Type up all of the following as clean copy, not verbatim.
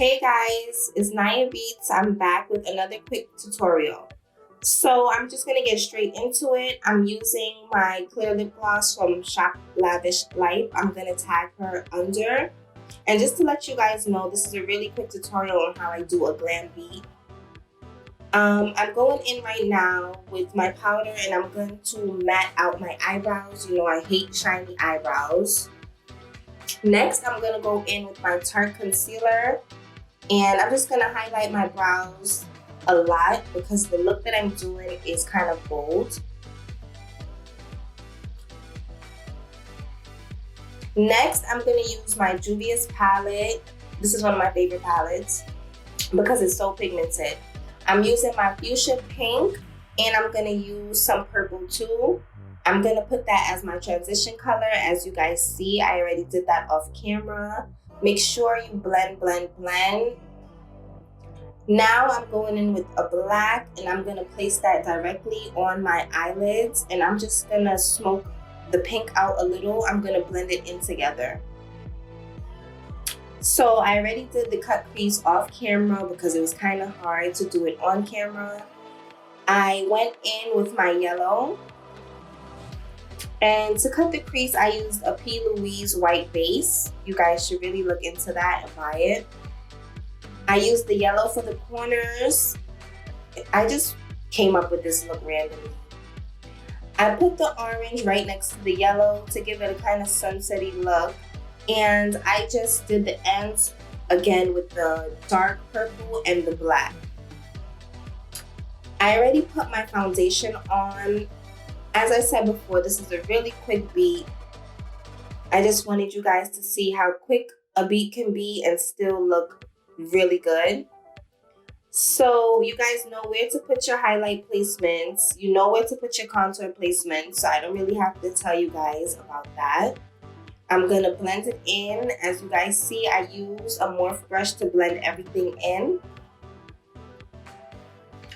Hey guys, it's Naya Beats. I'm back with another quick tutorial. So I'm just gonna get straight into it. I'm using my clear lip gloss from Shop Lavish Life. I'm gonna tag her under. And just to let you guys know, this is a really quick tutorial on how I do a glam beat. I'm going in right now with my powder and I'm going to matte out my eyebrows. You know I hate shiny eyebrows. Next, I'm gonna go in with my Tarte concealer. And I'm just gonna highlight my brows a lot because the look that I'm doing is kind of bold. Next, I'm gonna use my Juvia's palette. This is one of my favorite palettes because it's so pigmented. I'm using my fuchsia pink and I'm gonna use some purple too. I'm gonna put that as my transition color. As you guys see, I already did that off camera. Make sure you blend, blend, blend. Now I'm going in with a black and I'm gonna place that directly on my eyelids and I'm just gonna smoke the pink out a little. I'm gonna blend it in together. So I already did the cut crease off camera because it was kind of hard to do it on camera. I went in with my yellow. And to cut the crease, I used a P. Louise white base. You guys should really look into that and buy it. I used the yellow for the corners. I just came up with this look randomly. I put the orange right next to the yellow to give it a kind of sunsetty look. And I just did the ends again with the dark purple and the black. I already put my foundation on. As I said before, this is a really quick beat. I just wanted you guys to see how quick a beat can be and still look really good. So you guys know where to put your highlight placements. You know where to put your contour placements. So I don't really have to tell you guys about that. I'm gonna blend it in. As you guys see, I use a Morph brush to blend everything in.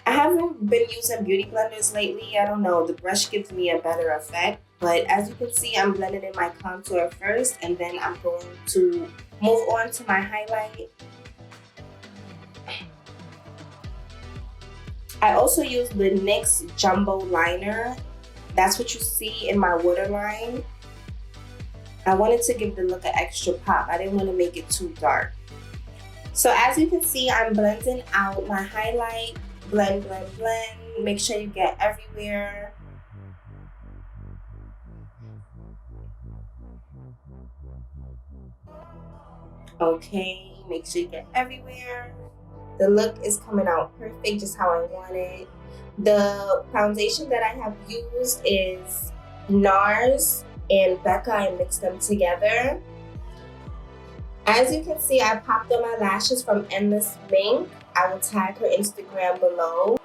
I haven't been using beauty blenders lately. I don't know, the brush gives me a better effect. But as you can see, I'm blending in my contour first and then I'm going to move on to my highlight. I also use the NYX Jumbo Liner. That's what you see in my waterline. I wanted to give the look an extra pop. I didn't want to make it too dark. So as you can see, I'm blending out my highlight. Blend, blend, blend. Make sure you get everywhere. Okay, make sure you get everywhere. The look is coming out perfect, just how I want it. The foundation that I have used is NARS and Becca. I mixed them together. As you can see, I popped on my lashes from Endless Mink. I will tag her Instagram below.